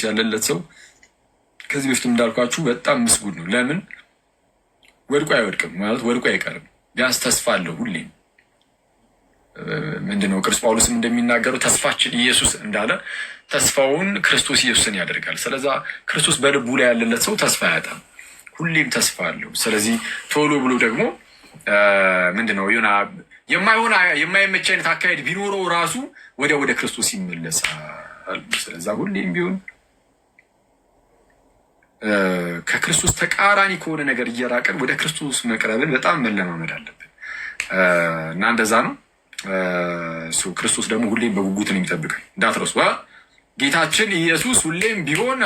ያለለት ሰው ከዚህ በፊት እንዳልኳችሁ በጣም ምስጉን ነው። ለምን ወድቆ አይወድቅም ማለት ወድቆ አይቀርም። ቢያንስ ተስፋ አለው ሁሌም። ምንድነው ቅዱስ ጳውሎስም እንደሚናገረው ተስፋችን ኢየሱስ እንዳለ ተስፋውን ክርስቶስ ኢየሱስን ያደርጋል። ስለዛ ክርስቶስ በልቡ ላይ ያለለት ሰው ተስፋ አያጣም፣ ሁሌም ተስፋ አለው። ስለዚህ ቶሎ ብሎ ደግሞ ምንድነው የሆነ የማይመች አይነት አካሄድ ቢኖረው ራሱ ወደ ክርስቶስ ይመለሳል። ስለዛ ሁሌም ቢሆን ከክርስቶስ ተቃራኒ ከሆነ ነገር እየራቀን ወደ ክርስቶስ መቅረብን በጣም መለማመድ አለብን እና እንደዛ ነው። ክርስቶስ ደግሞ ሁሌም በጉጉት ነው የሚጠብቀን፣ እንዳትረሱ። ጌታችን ኢየሱስ ሁሌም ቢሆን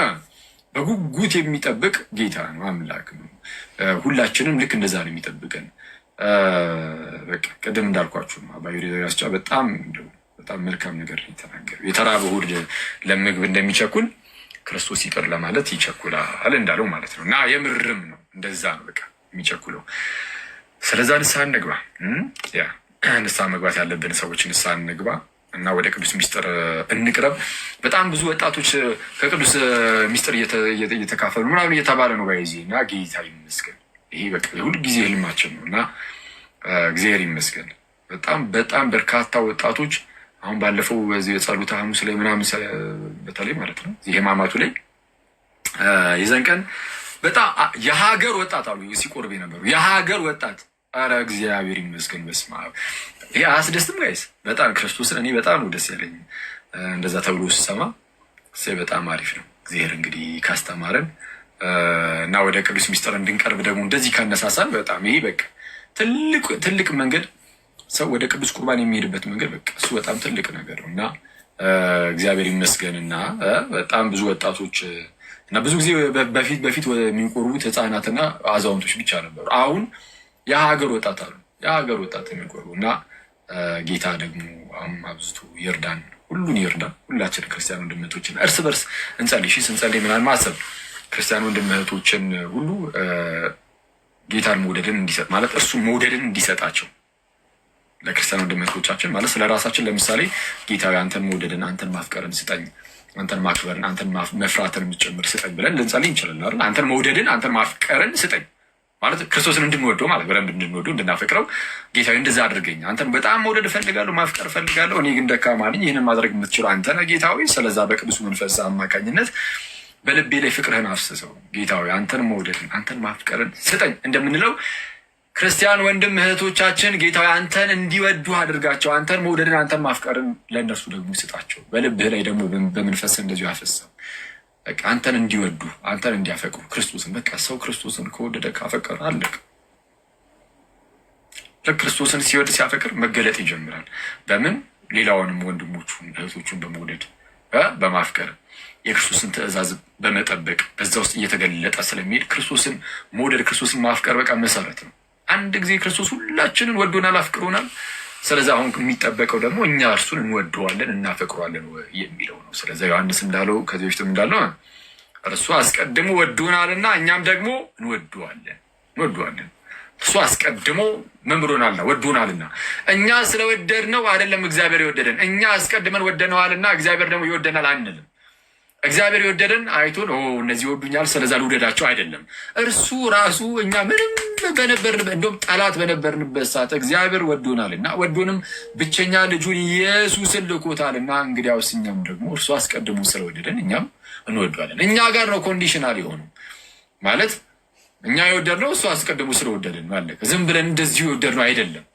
በጉጉት የሚጠብቅ ጌታ ነው፣ አምላክ ነው። ሁላችንም ልክ እንደዛ ነው የሚጠብቀን። በቃ ቅድም እንዳልኳችሁ አባዩሪያስጫ በጣም መልካም ነገር የተናገሩ የተራበ ሆድ ለምግብ እንደሚቸኩል ክርስቶስ ይቅር ለማለት ይቸኩላል እንዳለው ማለት ነው። እና የምርም ነው እንደዛ ነው በቃ የሚቸኩለው። ስለዛ ንስሐ እንግባ። ንስሐ መግባት ያለብን ሰዎች ንስሐ እንግባ እና ወደ ቅዱስ ሚስጥር እንቅረብ። በጣም ብዙ ወጣቶች ከቅዱስ ሚስጥር እየተካፈሉ ምናምን እየተባለ ነው ባይዚ እና ጌታ ይመስገን። ይሄ በቃ ሁልጊዜ ህልማችን ነው እና እግዚአብሔር ይመስገን። በጣም በርካታ ወጣቶች አሁን ባለፈው በዚህ የጸሎተ ሐሙስ ላይ ምናምን በተለይ ማለት ነው የህማማቱ ላይ የዘን ቀን በጣም የሀገር ወጣት አሉ ሲቆርብ የነበሩ የሀገር ወጣት። አረ እግዚአብሔር ይመስገን። በስመ አብ። ይሄ አያስደስትም ጋይስ? በጣም ክርስቶስን እኔ በጣም ነው ደስ ያለኝ እንደዛ ተብሎ ስሰማ። በጣም አሪፍ ነው። እግዚአብሔር እንግዲህ ካስተማረን እና ወደ ቅዱስ ሚስጥር እንድንቀርብ ደግሞ እንደዚህ ካነሳሳን በጣም ይሄ በቃ ትልቅ መንገድ ሰው ወደ ቅዱስ ቁርባን የሚሄድበት መንገድ በቃ እሱ በጣም ትልቅ ነገር ነው እና እግዚአብሔር ይመስገን። እና በጣም ብዙ ወጣቶች እና ብዙ ጊዜ በፊት የሚቆርቡት ህፃናትና አዛውንቶች ብቻ ነበሩ። አሁን የሀገር ወጣት አሉ፣ የሀገር ወጣት የሚቆርቡ እና ጌታ ደግሞ አብዝቶ ይርዳን፣ ሁሉን ይርዳን። ሁላችን ክርስቲያን ወንድም እህቶችን እርስ በርስ እንጸልይ። ስንጸልይ ምናምን ማሰብ ክርስቲያን ወንድም እህቶችን ሁሉ ጌታን መውደድን እንዲሰጥ ማለት እርሱ መውደድን እንዲሰጣቸው ለክርስቲያን ወንድም እህቶቻችን ማለት ስለ ራሳችን ለምሳሌ ጌታዊ አንተን መውደድን፣ አንተን ማፍቀርን ስጠኝ፣ አንተን ማክበርን፣ አንተን መፍራትን የምትጨምር ስጠኝ ብለን ልንጸልይ እንችላለን አይደል? አንተን መውደድን፣ አንተን ማፍቀርን ስጠኝ ማለት ክርስቶስን እንድንወደው ማለት በደንብ እንድንወደው እንድናፈቅረው፣ ጌታዊ እንደዛ አድርገኝ፣ አንተን በጣም መውደድ እፈልጋለሁ፣ ማፍቀር እፈልጋለሁ፣ እኔ ግን ደካማ ነኝ፣ ይህንን ማድረግ የምትችለው አንተ ነህ ጌታዊ። ስለዛ በቅዱሱ መንፈስ አማካኝነት በልቤ ላይ ፍቅርህን አፍስሰው ጌታዊ፣ አንተን መውደድን፣ አንተን ማፍቀርን ስጠኝ እንደምንለው ክርስቲያን ወንድም እህቶቻችን ጌታዊ አንተን እንዲወዱ አድርጋቸው። አንተን መውደድን፣ አንተን ማፍቀርን ለእነርሱ ደግሞ ይስጣቸው። በልብህ ላይ ደግሞ በመንፈስ እንደዚሁ ያፈሰው በቃ አንተን እንዲወዱ፣ አንተን እንዲያፈቅሩ ክርስቶስን። በቃ ሰው ክርስቶስን ከወደደ ካፈቀረ አለቅ። ለክርስቶስን ሲወድ ሲያፈቅር መገለጥ ይጀምራል። በምን? ሌላውንም ወንድሞቹን እህቶቹን በመውደድ በማፍቀር የክርስቶስን ትእዛዝ በመጠበቅ በዛ ውስጥ እየተገለጠ ስለሚሄድ ክርስቶስን መውደድ፣ ክርስቶስን ማፍቀር በቃ መሰረት ነው። አንድ ጊዜ ክርስቶስ ሁላችንን ወዶናል፣ አፍቅሮናል። ስለዚህ አሁን የሚጠበቀው ደግሞ እኛ እርሱን እንወደዋለን፣ እናፈቅረዋለን የሚለው ነው። ስለዚህ ዮሐንስ እንዳለው ከዚህ በፊትም እንዳለው እርሱ አስቀድሞ ወዶናልና እኛም ደግሞ እንወደዋለን። እርሱ አስቀድሞ ምን ብሎናልና? ወዶናልና። እኛ ስለወደድነው አይደለም እግዚአብሔር የወደደን፣ እኛ አስቀድመን ወደነዋልና እግዚአብሔር ደግሞ ይወደናል አንልም። እግዚአብሔር የወደደን አይቶን እነዚህ ይወዱኛል ስለዛ ልውደዳቸው አይደለም። እርሱ ራሱ እኛ ምንም እንደውም ጠላት በነበርንበት ሰዓት እግዚአብሔር ወዶናልና ወዶንም ብቸኛ ልጁን ኢየሱስን ልኮታልና እንግዲያውስ እኛም ደግሞ እርሱ አስቀድሞ ስለወደደን እኛም እንወደዋለን። እኛ ጋር ነው ኮንዲሽናል የሆነው ማለት እኛ የወደድነው እሱ አስቀድሞ ስለወደደን ማለት ዝም ብለን እንደዚሁ የወደድነው አይደለም።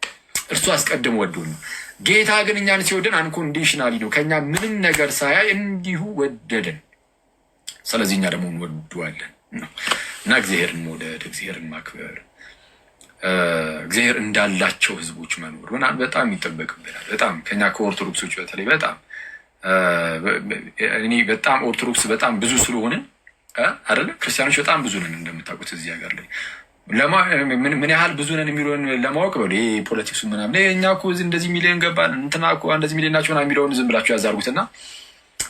እርሱ አስቀድሞ ወዶን ነው። ጌታ ግን እኛን ሲወደን አንኮንዲሽናሊ ነው። ከኛ ምንም ነገር ሳያይ እንዲሁ ወደደን። ስለዚህ እኛ ደግሞ እንወደዋለን እና እግዚአብሔርን መውደድ፣ እግዚአብሔርን ማክበር፣ እግዚአብሔር እንዳላቸው ህዝቦች መኖር ምናምን በጣም ይጠበቅብናል። በጣም ከኛ ከኦርቶዶክሶች በተለይ እኔ በጣም ኦርቶዶክስ በጣም ብዙ ስለሆንን አይደለ? ክርስቲያኖች በጣም ብዙ ነን እንደምታውቁት እዚህ ሀገር ላይ ምን ያህል ብዙ ነን የሚለውን ለማወቅ በሉ ይሄ ፖለቲክሱ ምናምን እኛ እኮ እንደዚህ ሚሊዮን ገባን እንትና እኮ እንደዚህ ሚሊዮን ናቸው የሚለውን ዝም ብላችሁ ያዛርጉትና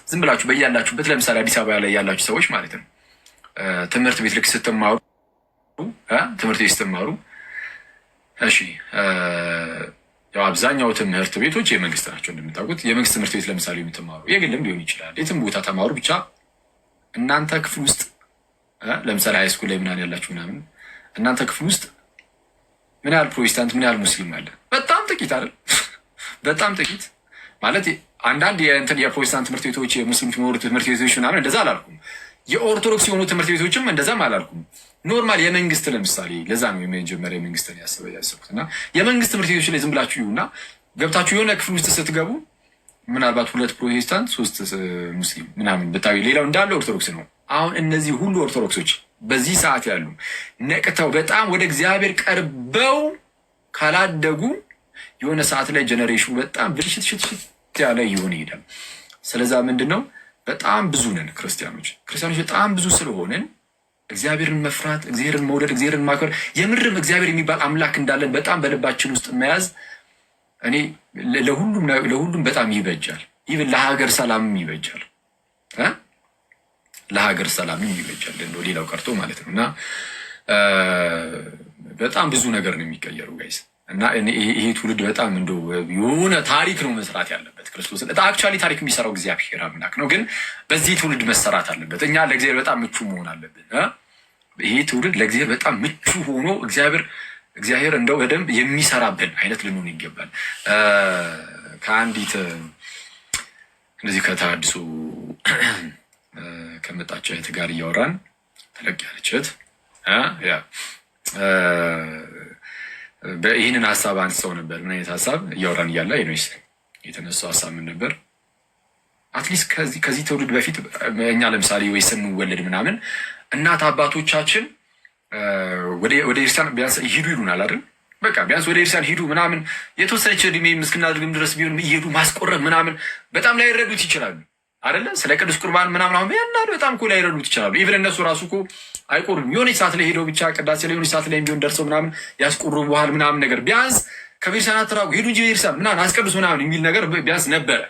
ዝም ብላችሁ በያላችሁበት ለምሳሌ አዲስ አበባ ላይ ያላችሁ ሰዎች ማለት ነው ትምህርት ቤት ልክ ስትማሩ እሺ ያው አብዛኛው ትምህርት ቤቶች የመንግስት ናቸው እንደምታውቁት። የመንግስት ትምህርት ቤት ለምሳሌ የምትማሩ የግልም ሊሆን ይችላል፣ የትም ቦታ ተማሩ ብቻ እናንተ ክፍል ውስጥ ለምሳሌ ሃይስኩል ላይ ምናምን ያላችሁ ምናምን እናንተ ክፍል ውስጥ ምን ያህል ፕሮቴስታንት ምን ያህል ሙስሊም አለ? በጣም ጥቂት አይደል? በጣም ጥቂት ማለት አንዳንድ የፕሮቴስታንት ትምህርት ቤቶች የሙስሊም ትምህርት ቤቶች ምናምን እንደዛ አላልኩም። የኦርቶዶክስ የሆኑ ትምህርት ቤቶችም እንደዛም አላልኩም። ኖርማል የመንግስት ለምሳሌ ለዛ ነው የመጀመሪያ የመንግስትን ያሰብኩት እና የመንግስት ትምህርት ቤቶች ላይ ዝም ብላችሁ ይሁና ገብታችሁ የሆነ ክፍል ውስጥ ስትገቡ ምናልባት 2 ፕሮቴስታንት 3 ሙስሊም ምናምን ብታዩ ሌላው እንዳለ ኦርቶዶክስ ነው። አሁን እነዚህ ሁሉ ኦርቶዶክሶች በዚህ ሰዓት ያሉ ነቅተው በጣም ወደ እግዚአብሔር ቀርበው ካላደጉ የሆነ ሰዓት ላይ ጀነሬሽኑ በጣም ብልሽት ያለ ይሆን ይሄዳል። ስለዛ ምንድን ነው በጣም ብዙ ነን ክርስቲያኖች በጣም ብዙ ስለሆንን እግዚአብሔርን መፍራት፣ እግዚአብሔርን መውደድ፣ እግዚአብሔርን ማክበር የምርም እግዚአብሔር የሚባል አምላክ እንዳለን በጣም በልባችን ውስጥ መያዝ እኔ ለሁሉም በጣም ይበጃል። ኢቭን ለሀገር ሰላምም ይበጃል። ለሀገር ሰላምም ይበጃል እንደው ሌላው ቀርቶ ማለት ነው። እና በጣም ብዙ ነገር ነው የሚቀየረው ጋይስ። እና ይሄ ትውልድ በጣም እንደው የሆነ ታሪክ ነው መስራት ያለበት። ክርስቶስ አክቹዋሊ ታሪክ የሚሰራው እግዚአብሔር አምላክ ነው፣ ግን በዚህ ትውልድ መሰራት አለበት። እኛ ለእግዚአብሔር በጣም ምቹ መሆን አለብን። ይሄ ትውልድ ለእግዚአብሔር በጣም ምቹ ሆኖ እግዚአብሔር እንደው በደንብ የሚሰራብን አይነት ልንሆን ይገባል። ከአንዲት እንደዚህ ከተሃድሶ ከመጣች እህት ጋር እያወራን ተለቅ ያለች እህት ይህንን ሀሳብ አንስተው ነበር። ምን አይነት ሀሳብ እያወራን እያለ ይኖስ የተነሳው ሀሳብ ምን ነበር? አትሊስት ከዚህ ትውልድ በፊት እኛ ለምሳሌ ወይ ስንወለድ ምናምን እናት አባቶቻችን ወደ ኤርትራን ቢያንስ ሂዱ ይሉናል አይደል? በቃ ቢያንስ ወደ ኤርትራን ሂዱ ምናምን የተወሰነች እድሜ እስክናድግም ድረስ ቢሆን እየሄዱ ማስቆረብ ምናምን በጣም ላይረዱት ይችላሉ አይደለ? ስለ ቅዱስ ቁርባን ምናምን አሁን ያናድ በጣም እኮ ላይረዱት ይችላሉ። ኢቭን እነሱ ራሱ እኮ አይቆርቡም። የሆነች ሰዓት ላይ ሄደው ብቻ ቅዳሴ ላይ የሆነች ሰዓት ላይ ቢሆን ደርሰው ምናምን ያስቆርቡ በኋላ ምናምን ነገር ቢያንስ ከቤርሳን አትራቁ ሄዱ እንጂ ቤርሳን ምናምን አስቀድሱ ምናምን የሚል ነገር ቢያንስ ነበረ።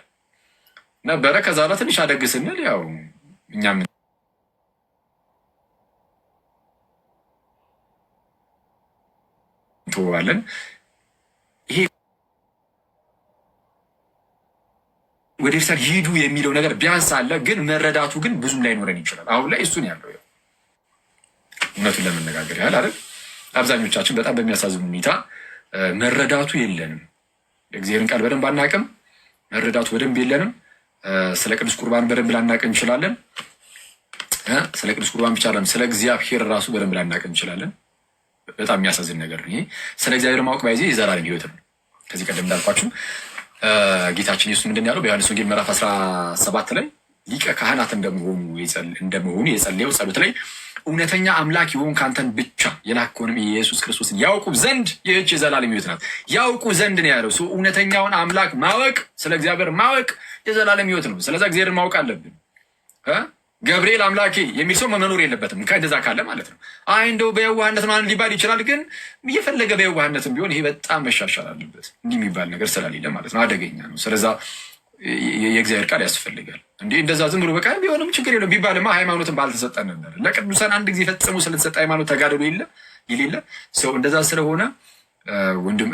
ከዛ በኋላ ትንሽ አደግ ስንል ያው እኛም እንተዋለን። ይሄ ወደ ኤርትራ ሂዱ የሚለው ነገር ቢያንስ አለ፣ ግን መረዳቱ ግን ብዙም ላይኖረን ይችላል። አሁን ላይ እሱን ያለው እውነቱን ለመነጋገር ያህል አይደል፣ አብዛኞቻችን በጣም በሚያሳዝን ሁኔታ መረዳቱ የለንም። የእግዚአብሔርን ቃል በደንብ አናቅም፣ መረዳቱ በደንብ የለንም። ስለ ቅዱስ ቁርባን በደንብ ላናቅ እንችላለን። ስለ ቅዱስ ቁርባን ብቻ አይደለም፣ ስለ እግዚአብሔር ራሱ በደንብ ላናቅ እንችላለን። በጣም የሚያሳዝን ነገር ነው ይሄ። ስለ እግዚአብሔር ማወቅ ባይዜ የዘላለም ሕይወት ነው። ከዚህ ቀደም እንዳልኳችሁ ጌታችን ኢየሱስ ምንድን ያለው በዮሐንስ ወንጌል ምዕራፍ 17 ላይ ሊቀ ካህናት እንደመሆኑ የጸለየው ጸሎት ላይ እውነተኛ አምላክ የሆንክ አንተን ብቻ የላከውንም ኢየሱስ ክርስቶስን ያውቁ ዘንድ ይህች የዘላለም ሕይወት ናት። ያውቁ ዘንድ ነው ያለው። እውነተኛውን አምላክ ማወቅ፣ ስለ እግዚአብሔር ማወቅ የዘላለም ሕይወት ነው። ስለዛ እግዚአብሔርን ማወቅ አለብን። ገብርኤል አምላኬ የሚል ሰው መኖር የለበትም። እንደዛ ካለ ማለት ነው። አይ እንደው በየዋህነት ነው ሊባል ይችላል። ግን እየፈለገ በየዋህነትም ቢሆን ይሄ በጣም መሻሻል አለበት። እንዲህ የሚባል ነገር ስለሌለ ማለት ነው። አደገኛ ነው። ስለዛ የእግዚአብሔር ቃል ያስፈልጋል። እንዲህ እንደዛ ዝም ብሎ በቃ ቢሆንም ችግር የለውም ቢባልማ ሃይማኖትን ባልተሰጠን ነበር። ለቅዱሳን አንድ ጊዜ ፈጽሞ ስለተሰጠ ሃይማኖት ተጋደሉ የሌለ ሰው እንደዛ ስለሆነ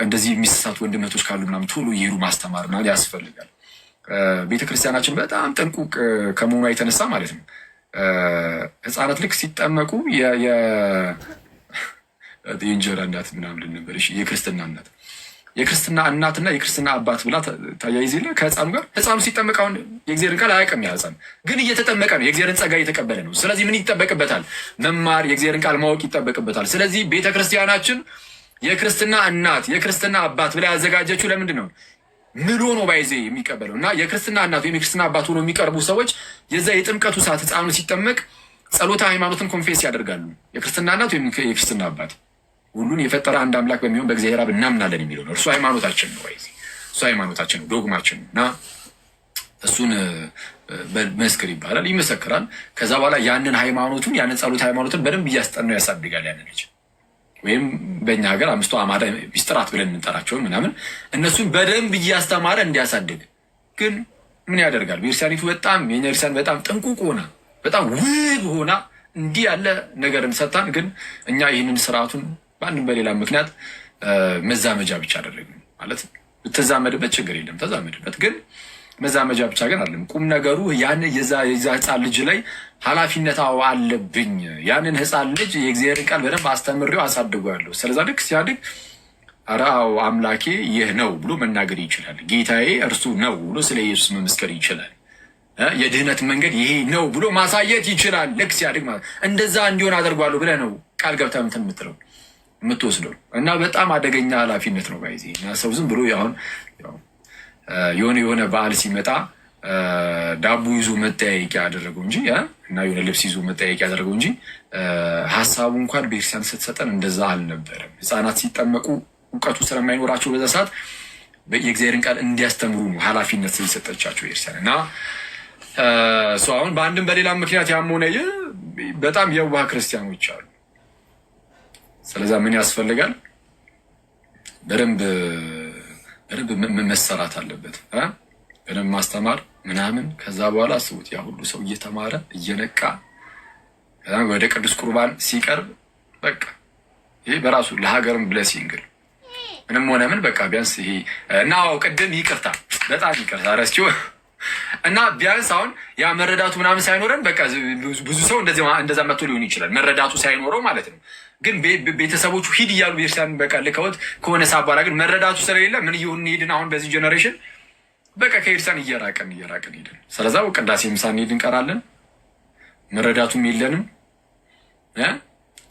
እንደዚህ የሚሳሳቱ ወንድመቶች ካሉ ምናምን ቶሎ እየሄዱ ማስተማር ምናምን ያስፈልጋል። ቤተክርስቲያናችን በጣም ጠንቁቅ ከመሆኗ የተነሳ ማለት ነው ህፃናት ልክ ሲጠመቁ የእንጀራ እናት ምናምን ልንነበር የክርስትና እናትና የክርስትና አባት ብላ ታያይዜለ ከህፃኑ ጋር ህፃኑ ሲጠመቅ አሁን የእግዚአብሔርን ቃል አያውቅም። ያ ህፃን ግን እየተጠመቀ ነው፣ የእግዚአብሔርን ጸጋ እየተቀበለ ነው። ስለዚህ ምን ይጠበቅበታል? መማር፣ የእግዚአብሔርን ቃል ማወቅ ይጠበቅበታል። ስለዚህ ቤተክርስቲያናችን የክርስትና እናት የክርስትና አባት ብላ ያዘጋጀችው ለምንድን ነው? ምሎ ነው ባይዜ የሚቀበለው እና የክርስትና እናት ወይም የክርስትና አባት ሆኖ የሚቀርቡ ሰዎች የዛ የጥምቀቱ ሰዓት ህፃኑ ሲጠመቅ ጸሎተ ሃይማኖትን ኮንፌስ ያደርጋሉ። የክርስትና እናት ወይም የክርስትና አባት ሁሉን የፈጠረ አንድ አምላክ በሚሆን በእግዚአብሔር አብ እናምናለን የሚለው ነው። እርሱ ሃይማኖታችን ነው። ባይዜ እሱ ሃይማኖታችን ነው፣ ዶግማችን ነው እና እሱን መስክር ይባላል፣ ይመሰክራል። ከዛ በኋላ ያንን ጸሎተ ሃይማኖትን በደንብ እያስጠናው ያሳድጋል ያንን ልጅ ወይም በእኛ ሀገር 5 አዕማደ ምስጢራት ብለን የምንጠራቸውን ምናምን እነሱን በደንብ እያስተማረ እንዲያሳድግ። ግን ምን ያደርጋል? ቤተክርስቲያኒቱ የኛ ቤተክርስቲያን በጣም ጥንቁቅ ሆና በጣም ውብ ሆና እንዲህ ያለ ነገርን ሰጥታን፣ ግን እኛ ይህንን ስርዓቱን በአንድም በሌላ ምክንያት መዛመጃ ብቻ አደረግን ማለት። ብትዛመድበት ችግር የለም ተዛመድበት፣ ግን መዛመጃ ብቻ ግን አለም። ቁም ነገሩ ያን የዛ ህፃን ልጅ ላይ ኃላፊነት አለብኝ። ያንን ህፃን ልጅ የእግዚአብሔርን ቃል በደንብ አስተምሬው አሳድጓለሁ። ስለዛ ልክ ሲያድግ አራው አምላኬ ይህ ነው ብሎ መናገር ይችላል። ጌታዬ እርሱ ነው ብሎ ስለ ኢየሱስ መመስከር ይችላል። የድህነት መንገድ ይሄ ነው ብሎ ማሳየት ይችላል። ልክ ሲያድግ ማለት እንደዛ እንዲሆን አደርጓለሁ ብለህ ነው ቃል ገብተህ እንትን የምትለው የምትወስደው እና በጣም አደገኛ ኃላፊነት ነው ባይዜ እና ሰው ዝም ብሎ አሁን የሆነ በዓል ሲመጣ ዳቦ ይዞ መጠያየቂያ ያደረገው እንጂ እና የሆነ ልብስ ይዞ መጠያየቂያ ያደረገው እንጂ ሀሳቡ እንኳን ቤተክርስቲያን ስትሰጠን እንደዛ አልነበረም። ህፃናት ሲጠመቁ እውቀቱ ስለማይኖራቸው በዛ ሰዓት የእግዚአብሔርን ቃል እንዲያስተምሩ ነው ኃላፊነት ስለሰጠቻቸው ቤተክርስቲያን እና አሁን በአንድም በሌላ ምክንያት ያመሆነ በጣም የዋህ ክርስቲያኖች አሉ። ስለዛ ምን ያስፈልጋል? በደንብ መሰራት አለበት። በደንብ ማስተማር ምናምን። ከዛ በኋላ አስቡት ያ ሁሉ ሰው እየተማረ እየነቃ ወደ ቅዱስ ቁርባን ሲቀርብ በቃ ይሄ በራሱ ለሀገርም ብለሲንግ ምንም ሆነ ምን በቃ ቢያንስ ይሄ እና ቅድም ይቅርታ በጣም ይቅርታ ረስቼው እና ቢያንስ አሁን ያ መረዳቱ ምናምን ሳይኖረን በቃ ብዙ ሰው እንደዛ መጥቶ ሊሆን ይችላል መረዳቱ ሳይኖረው ማለት ነው። ግን ቤተሰቦቹ ሂድ እያሉ ቤተክርስቲያን በቃ ልከውት ከሆነ ሳባራ ግን መረዳቱ ስለሌለ ምን እየሆን ሄድን? አሁን በዚህ ጀኔሬሽን በቃ ከቤተክርስቲያን እየራቀን ሄድን። ስለዛ ቅዳሴ ምሳ እንሄድ እንቀራለን። መረዳቱም የለንም።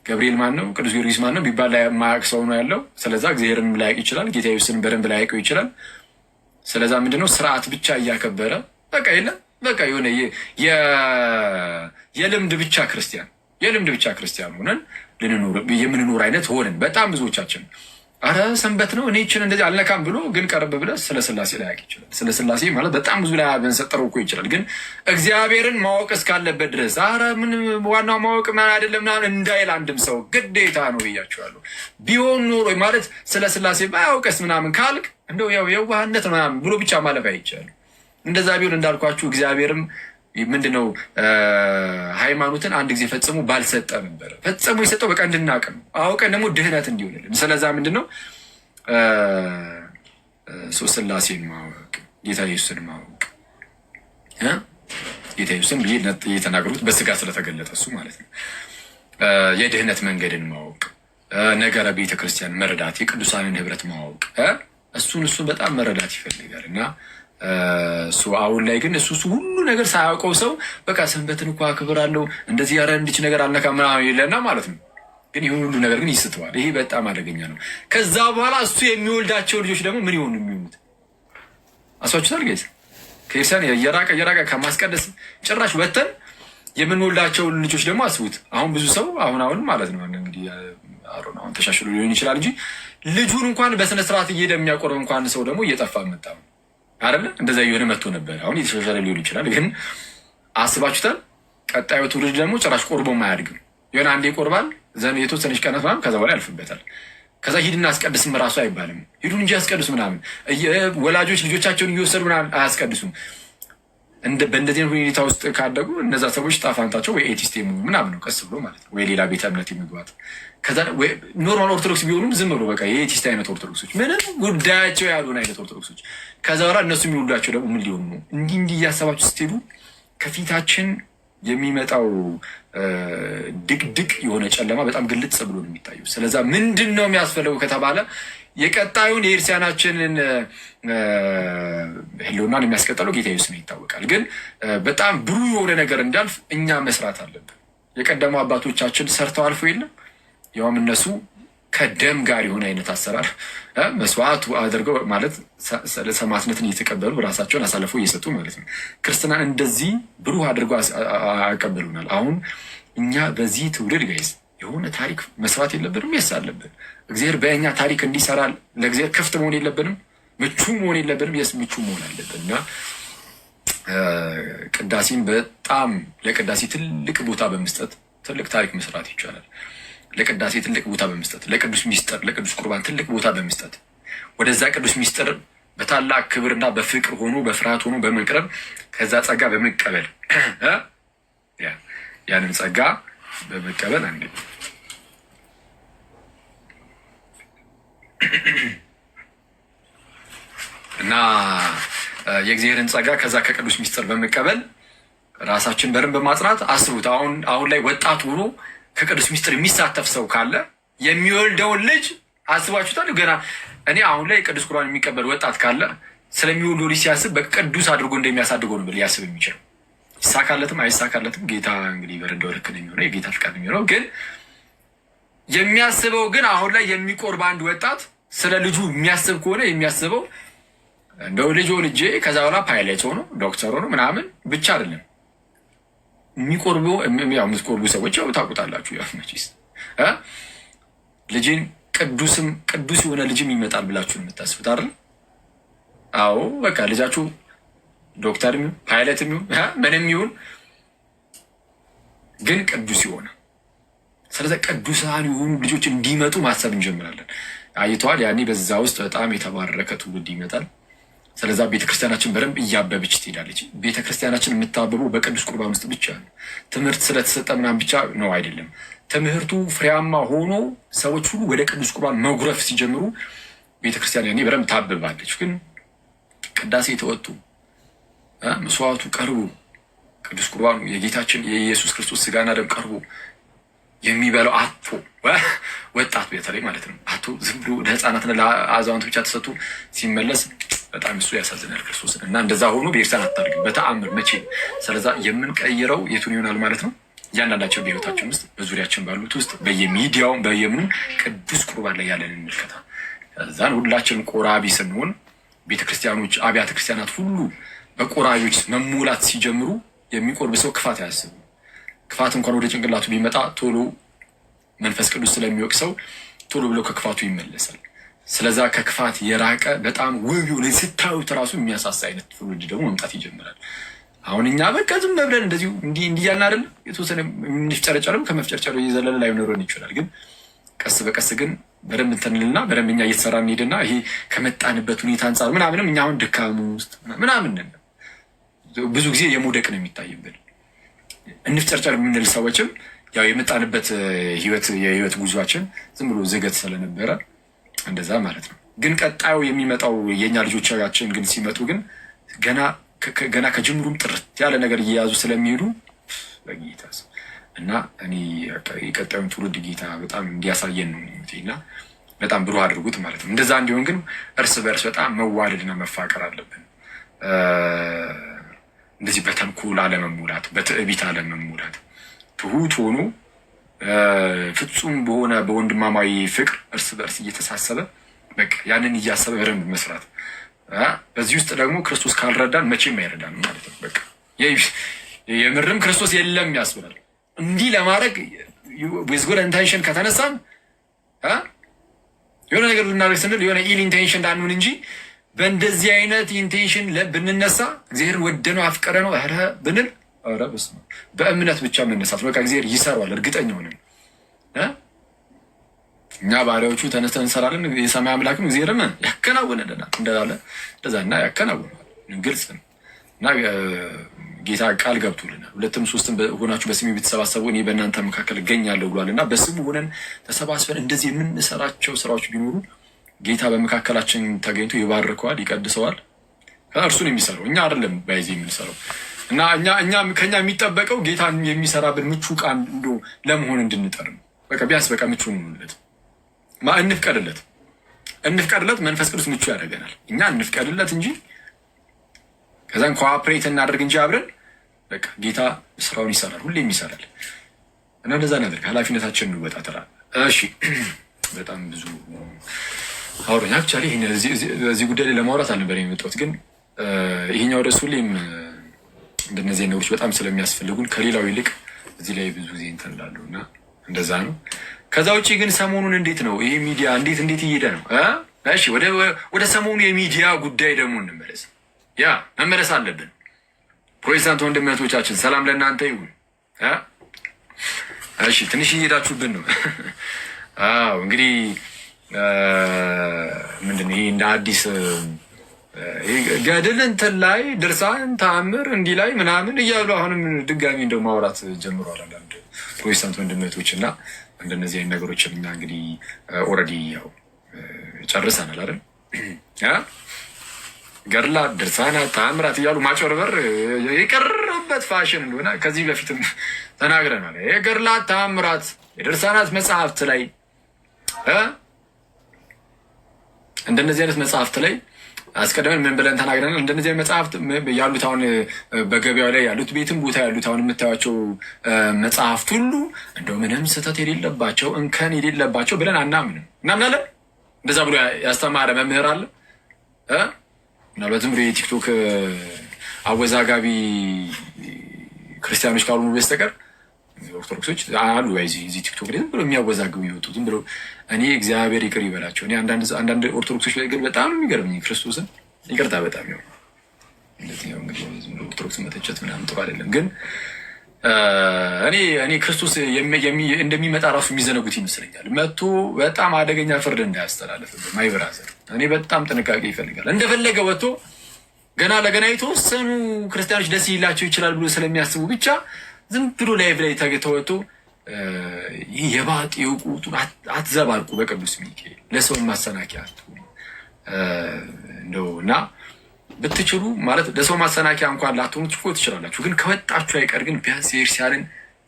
ገብርኤል ማን ነው ቅዱስ ጊዮርጊስ ማን ነው ቢባል ማያውቅ ሰው ነው ያለው። ስለዛ እግዚአብሔርን ላያውቅ ይችላል። ጌታ ኢየሱስን በደንብ ላያውቀው ይችላል። ስለዛ ምንድነው ስርዓት ብቻ እያከበረ በቃ የለም በቃ የሆነ የልምድ ብቻ ክርስቲያን ሆነን የምንኖር አይነት ሆነን በጣም ብዙዎቻችን አረ ሰንበት ነው እኔ ይችን እንደዚህ አልነካም ብሎ ግን ቀረብ ብለህ ስለ ስላሴ ላያውቅ ይችላል። ስለ ስላሴ ማለት በጣም ብዙ ላይ በንሰጠረው እኮ ይችላል። ግን እግዚአብሔርን ማወቅ እስካለበት ድረስ አረ ምን ዋናው ማወቅ ምን አይደለም ምናምን እንዳይል አንድም ሰው ግዴታ ነው ብያቸዋለሁ። ቢሆን ኖሮ ማለት ስለ ስላሴ ባያውቅስ ምናምን ካልክ እንደው ያው የዋህነት ምናምን ብሎ ብቻ ማለፍ አይቻልም። እንደዛ ቢሆን እንዳልኳችሁ እግዚአብሔርም ምንድነው ሃይማኖትን አንድ ጊዜ ፈጽሞ ባልሰጠ ነበረ። ፈጽሞ የሰጠው በቃ እንድናቅ ነው፣ አውቀን ደግሞ ድህነት እንዲሆንልን። ስለዛ ምንድነው ስላሴን ማወቅ፣ ጌታ ኢየሱስን ማወቅ። ጌታ ኢየሱስን ብዬ የተናገሩት በስጋ ስለተገለጠ እሱ ማለት ነው። የድህነት መንገድን ማወቅ፣ ነገረ ቤተክርስቲያን መረዳት፣ የቅዱሳንን ህብረት ማወቅ፣ እሱን በጣም መረዳት ይፈልጋል እና አሁን ላይ ግን እሱ ሁሉ ነገር ሳያውቀው ሰው በቃ ሰንበትን እኮ አክብራለሁ እንደዚህ ያረ እንዲች ነገር አልነካም ምናምን ይለና ማለት ነው። ግን ይሁን ሁሉ ነገር ግን ይስተዋል። ይሄ በጣም አደገኛ ነው። ከዛ በኋላ እሱ የሚወልዳቸው ልጆች ደግሞ ምን ይሆኑ የሚሆኑት አሷችሁታል ጋይስ። ከኢሳን እየራቀ ከማስቀደስ ጭራሽ ወተን የምንወልዳቸው ልጆች ደግሞ አስቡት። አሁን ብዙ ሰው አሁን ማለት ነው እንግዲህ አሁን ተሻሽሎ ሊሆን ይችላል እንጂ ልጁን እንኳን በስነ ስርዓት እየሄደ የሚያቆርብ እንኳን ሰው ደግሞ እየጠፋ መጣ አይደለ? እንደዛ እየሆነ መጥቶ ነበር። አሁን የተሻሻለ ሊሆን ይችላል። ግን አስባችሁታል? ቀጣዩ ትውልድ ደግሞ ጭራሽ ቆርቦም አያድግም። የሆነ አንዴ ይቆርባል ዘን የተወሰነች ቀናት ምናምን ከዛ በኋላ ያልፍበታል። ከዛ ሂድና አስቀድስም ራሱ አይባልም። ሂዱን እንጂ አስቀድሱ ምናምን። ወላጆች ልጆቻቸውን እየወሰዱ ምናምን አያስቀድሱም። በእንደዚህ ሁኔታ ውስጥ ካደጉ እነዛ ሰዎች ጣፋንታቸው ወይ ኤቲስት ምናምን ነው ቀስ ብሎ ማለት ነው፣ ወይ ሌላ ቤተ እምነት የሚግባት። ከዛ ኖርማል ኦርቶዶክስ ቢሆኑም ዝም ብሎ በቃ የኤቲስት አይነት ኦርቶዶክሶች፣ ምንም ጉዳያቸው ያልሆነ አይነት ኦርቶዶክሶች። ከዛ በኋላ እነሱ የሚወልዷቸው ደግሞ ምን ሊሆኑ ነው? እንዲህ እያሰባችሁ ስትሄዱ ከፊታችን የሚመጣው ድቅድቅ የሆነ ጨለማ በጣም ግልጽ ብሎ ነው የሚታየው። ስለዛ ምንድን ነው የሚያስፈልገው ከተባለ የቀጣዩን የኤርሲያናችንን ህልውናን የሚያስቀጥለው ጌታ ኢየሱስ ነው ይታወቃል። ግን በጣም ብሩህ የሆነ ነገር እንዳልፍ እኛ መስራት አለብን። የቀደሙ አባቶቻችን ሰርተው አልፎ የለም ያውም እነሱ ከደም ጋር የሆነ አይነት አሰራር መስዋዕቱ አድርገው ማለት ሰማዕትነትን እየተቀበሉ ራሳቸውን አሳልፈው እየሰጡ ማለት ነው። ክርስትናን እንደዚህ ብሩህ አድርገው አቀበሉናል። አሁን እኛ በዚህ ትውልድ ጋይዝ የሆነ ታሪክ መስራት የለብንም? የስ አለብን። እግዚአብሔር በእኛ ታሪክ እንዲሰራ ለእግዚአብሔር ክፍት መሆን የለብንም? ምቹ መሆን የለብንም? የስ ምቹ መሆን አለብን እና ቅዳሴን በጣም ለቅዳሴ ትልቅ ቦታ በመስጠት ትልቅ ታሪክ መስራት ይቻላል። ለቅዳሴ ትልቅ ቦታ በመስጠት ለቅዱስ ሚስጥር ለቅዱስ ቁርባን ትልቅ ቦታ በመስጠት ወደዛ ቅዱስ ሚስጥር በታላቅ ክብርና በፍቅር ሆኖ በፍርሃት ሆኖ በመቅረብ ከዛ ጸጋ በመቀበል ያንን ጸጋ በመቀበል አንዴ እና የእግዚአብሔርን ጸጋ ከዛ ከቅዱስ ሚስጥር በመቀበል ራሳችን በርን በማጽናት አስቡት። አሁን ላይ ወጣት ሆኖ ከቅዱስ ሚስጥር የሚሳተፍ ሰው ካለ የሚወልደውን ልጅ አስባችሁታል? ገና እኔ አሁን ላይ ቅዱስ ቁርባን የሚቀበል ወጣት ካለ ስለሚወልደው ልጅ ሲያስብ በቅዱስ አድርጎ እንደሚያሳድገው ነው ሊያስብ የሚችለው። ይሳካለትም አይሳካለትም ጌታ እንግዲህ በረዳው ልክ ነው የሚሆነው፣ የጌታ ፍቃድ ነው የሚሆነው። ግን የሚያስበው ግን አሁን ላይ የሚቆርብ አንድ ወጣት ስለ ልጁ የሚያስብ ከሆነ የሚያስበው እንደው ልጄ ከዛ በኋላ ፓይለት ሆኖ ዶክተር ሆኖ ምናምን ብቻ አይደለም የሚቆርበው። የምትቆርቡ ሰዎች ያው ታውቁታላችሁ። ያው መቼስ ልጅን ቅዱስ የሆነ ልጅም ይመጣል ብላችሁ የምታስቡት አይደል? አዎ በቃ ልጃችሁ ዶክተር የሚሆን ፓይለት የሚሆን ምንም ይሁን ግን ቅዱስ የሆነ ስለዚህ ቅዱሳን የሆኑ ልጆች እንዲመጡ ማሰብ እንጀምራለን። አይተዋል። ያኔ በዛ ውስጥ በጣም የተባረከ ትውልድ ይመጣል። ስለዛ ቤተክርስቲያናችን በደንብ እያበበች ትሄዳለች። ቤተክርስቲያናችን የምታበበው በቅዱስ ቁርባን ውስጥ ብቻ ነው። ትምህርት ስለተሰጠ ምናምን ብቻ ነው አይደለም። ትምህርቱ ፍሬያማ ሆኖ ሰዎች ሁሉ ወደ ቅዱስ ቁርባን መጉረፍ ሲጀምሩ ቤተክርስቲያን ያኔ በደንብ ታብባለች። ግን ቅዳሴ ተወጡ፣ መስዋዕቱ ቀርቦ ቅዱስ ቁርባኑ የጌታችን የኢየሱስ ክርስቶስ ስጋና ደም ቀርቦ የሚበላው አቶ ወጣት በተለይ ማለት ነው አቶ ዝም ብሎ ለህፃናትና ለአዛውንት ብቻ ተሰጥቶ ሲመለስ በጣም እሱ ያሳዝናል ክርስቶስን። እና እንደዛ ሆኖ ቤተክርስቲያን አታድርግም በተአምር መቼ። ስለዛ የምንቀይረው የቱን ይሆናል ማለት ነው? እያንዳንዳቸው በህይወታችን ውስጥ በዙሪያችን ባሉት ውስጥ በየሚዲያውም በየምኑ ቅዱስ ቁርባን ላይ ያለንን ምልከታ ከዛን ሁላችን ቆራቢ ስንሆን ቤተክርስቲያኖች አብያተ ክርስቲያናት ሁሉ በቆራቢዎች መሙላት ሲጀምሩ የሚቆርብ ሰው ክፋት አያስብም። ክፋት እንኳን ወደ ጭንቅላቱ ቢመጣ ቶሎ መንፈስ ቅዱስ ስለሚወቅሰው ቶሎ ብሎ ከክፋቱ ይመለሳል። ስለዛ ከክፋት የራቀ በጣም ውብ የሆነ ስታዩት ራሱ የሚያሳሳ አይነት ትውልድ ደግሞ መምጣት ይጀምራል። አሁን እኛ በቃ ዝም ብለን እንደዚሁ እንዲህ እያልን አይደለም የተወሰነ የምንፍጨረጨርም ከመፍጨርጨር እየዘለለ ላይኖረን ይችላል። ግን ቀስ በቀስ ግን በደንብ እንትንልና በደንብ እኛ እየተሰራ እንሄድና ይሄ ከመጣንበት ሁኔታ አንጻር ምናምንም እኛ አሁን ድካም ውስጥ ምናምን ብዙ ጊዜ የመውደቅ ነው የሚታይብን። እንፍጨርጨር የምንል ሰዎችም ያው የመጣንበት የህይወት ጉዟችን ዝም ብሎ ዝገት ስለነበረ እንደዛ ማለት ነው። ግን ቀጣዩ የሚመጣው የእኛ ልጆቻችን ግን ሲመጡ ግን ገና ከጅምሩም ጥርት ያለ ነገር እየያዙ ስለሚሄዱ በጌታ እና እኔ የቀጣዩን ትውልድ ጌታ በጣም እንዲያሳየን ነው እና በጣም ብሩህ አድርጉት ማለት ነው። እንደዛ እንዲሆን ግን እርስ በእርስ በጣም መዋደድና መፋቀር አለብን። እንደዚህ በተንኮል አለመሙላት፣ በትዕቢት አለመሙላት፣ ትሁት ሆኖ ፍጹም በሆነ በወንድማማዊ ፍቅር እርስ በእርስ እየተሳሰበ በቃ ያንን እያሰበ በደንብ መስራት። በዚህ ውስጥ ደግሞ ክርስቶስ ካልረዳን መቼም አይረዳንም ማለት ነው። በቃ የምርም ክርስቶስ የለም ያስብላል። እንዲህ ለማድረግ ዊዝ ጉድ ኢንቴንሽን ከተነሳን የሆነ ነገር ልናደርግ ስንል የሆነ ኢል ኢንቴንሽን እንዳንሆን እንጂ በእንደዚህ አይነት ኢንቴንሽን ብንነሳ እግዚአብሔርን ወደነው አፍቀረ ነው ብንል በስመ አብ በእምነት ብቻ መነሳት በቃ እግዚአብሔር ይሰራዋል። እርግጠኛ ሆነን እኛ ባሪያዎቹ ተነስተን እንሰራለን። የሰማይ አምላክም እግዚአብሔርም ያከናውንልናል እንዳለ እንደዛና ያከናውናል። ግልጽ ነው እና ጌታ ቃል ገብቶልናል። 2ም 3ም ሆናችሁ በስሜ ብትሰባሰቡ እኔ በእናንተ መካከል እገኛለሁ ብሏል። እና በስሙ ሆነን ተሰባስበን እንደዚህ የምንሰራቸው ስራዎች ቢኖሩ ጌታ በመካከላችን ተገኝቶ ይባርከዋል፣ ይቀድሰዋል። እርሱን የሚሰራው እኛ አይደለም ባይዜ የምንሰራው እና ከኛ የሚጠበቀው ጌታን የሚሰራብን ምቹ ዕቃ ለመሆን እንድንጠር ነው። በቃ ቢያንስ በቃ ምቹ እንሆንለት፣ እንፍቀድለት። መንፈስ ቅዱስ ምቹ ያደርገናል። እኛ እንፍቀድለት እንጂ ከዛን ኮኦፕሬት እናደርግ እንጂ አብረን በቃ ጌታ ስራውን ይሰራል፣ ሁሌም ይሰራል። እና እንደዛ ነገር ኃላፊነታችን እንወጣ ተራ። እሺ በጣም ብዙ አውሮኛ አክቹዋሊ እዚህ ጉዳይ ላይ ለማውራት አልነበረ የመጣሁት፣ ግን ይሄኛው ደስ ሁሌም እንደነዚህ ነገሮች በጣም ስለሚያስፈልጉን ከሌላው ይልቅ እዚህ ላይ ብዙ ጊዜ እንትን እላለሁ እና እንደዛ ነው። ከዛ ውጭ ግን ሰሞኑን እንዴት ነው ይሄ ሚዲያ እንዴት እየሄደ ነው? እሺ ወደ ሰሞኑ የሚዲያ ጉዳይ ደግሞ እንመለስ። መመለስ አለብን። ፕሮቴስታንት ወንድሞቻችን ሰላም ለእናንተ ይሁን። እሺ ትንሽ እየሄዳችሁብን ነው። እንግዲህ ምንድን ይሄ እንደ አዲስ ገድል እንትን ላይ ድርሳን ተአምር እንዲህ ላይ ምናምን እያሉ አሁንም ድጋሚ እንደው ማውራት ጀምሯል አንዳንድ ፕሮቴስታንት ወንድሞች እና እንደነዚህ አይነት ነገሮችን እኛ እንግዲህ ኦልሬዲ ያው ጨርሰናል አይደል? ገድላት፣ ድርሳናት፣ ተአምራት እያሉ ማጭበርበር የቀረበት ፋሽን እንደሆነ ከዚህ በፊትም ተናግረናል። የገድላት፣ ተአምራት፣ የድርሳናት መጽሐፍት ላይ እንደነዚህ አይነት መጽሐፍት ላይ አስቀድመን ምን ብለን ተናግረናል? እንደነዚህ መጽሐፍት ያሉት አሁን በገበያው ላይ ያሉት ቤትም ቦታ ያሉት አሁን የምታዩቸው መጽሐፍት ሁሉ እንደው ምንም ስህተት የሌለባቸው እንከን የሌለባቸው ብለን አናምንም። እናምናለን። እንደዛ ብሎ ያስተማረ መምህር አለ? ምናልባትም ብሎ የቲክቶክ አወዛጋቢ ክርስቲያኖች ካልሆኑ በስተቀር ኦርቶዶክሶች አሉ እዚህ ቲክቶክ ላይ ዝም ብሎ የሚያወዛግቡ ይወጡ ዝም ብሎ እኔ እግዚአብሔር ይቅር ይበላቸው። እኔ አንዳንድ ኦርቶዶክሶች ላይ ግን በጣም የሚገርምኝ ክርስቶስን ይቅርታ በጣም ነው እንደዚህ ነው እንግዲህ ኦርቶዶክስ መተቸት ምናምን ጥሩ አይደለም። ግን እኔ ክርስቶስ እንደሚመጣ ራሱ የሚዘነጉት ይመስለኛል። መጥቶ በጣም አደገኛ ፍርድ እንዳያስተላልፍ ማይብራዘር እኔ በጣም ጥንቃቄ ይፈልጋል። እንደፈለገ ወጥቶ ገና ለገና የተወሰኑ ክርስቲያኖች ደስ ይላቸው ይችላል ብሎ ስለሚያስቡ ብቻ ዝም ብሎ ላይቭ ላይ ተወጥቶ ይህ የባጥ የውቁቱን አትዘባርቁ። በቅዱስ ሚካኤል ለሰውን ማሰናከያ እንደው እና ብትችሉ ማለት ለሰው ማሰናከያ እንኳን ላትሆኑ ትችላላችሁ። ግን ከወጣችሁ አይቀር ግን ቢያንስ የኤርሲያንን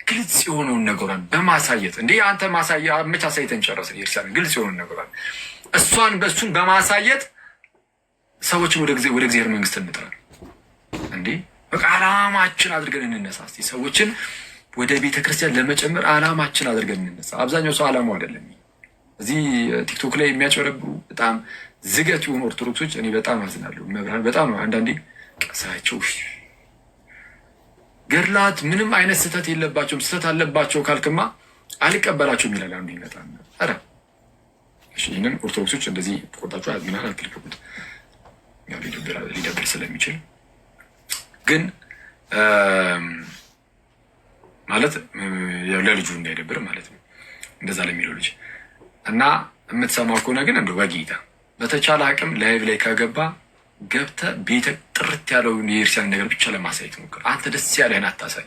ግልጽ የሆነውን ነገሯን በማሳየት እንዴ አንተ ማሳያ መች አሳይተን ጨረስን? የኤርሲያንን ግልጽ የሆነውን ነገሯን በእሱን በማሳየት ሰዎችን ወደ እግዚአብሔር መንግስት እንጥራል። እንዴ በቃ አላማችን አድርገን እንነሳ። እስኪ ሰዎችን ወደ ቤተክርስቲያን ለመጨመር አላማችን አድርገን እንነሳ። አብዛኛው ሰው አላማው አይደለም። እዚህ ቲክቶክ ላይ የሚያጨረብሩ በጣም ዝገት የሆኑ ኦርቶዶክሶች እኔ በጣም አዝናለሁ። መብርሃን በጣም ነው አንዳንዴ ቀሳቸው ገድላት ምንም አይነት ስህተት የለባቸውም። ስህተት አለባቸው ካልክማ አልቀበላቸውም ይላል አንዱ ይመጣል። ኧረ እሺ ይህንን ኦርቶዶክሶች እንደዚህ ቆጣችሁ ምናምን አትልቀቁት፣ ሊደብር ስለሚችል ግን ማለት ለልጁ እንዳይደብር ማለት ነው እንደዛ ለሚለው ልጅ እና የምትሰማው ከሆነ ግን እንደው በጌታ በተቻለ አቅም ላይቭ ላይ ከገባ ገብተህ ቤተ ጥርት ያለውን የኤርሲያን ነገር ብቻ ለማሳየት ሞክር። አንተ ደስ ያለህን አታሳይ።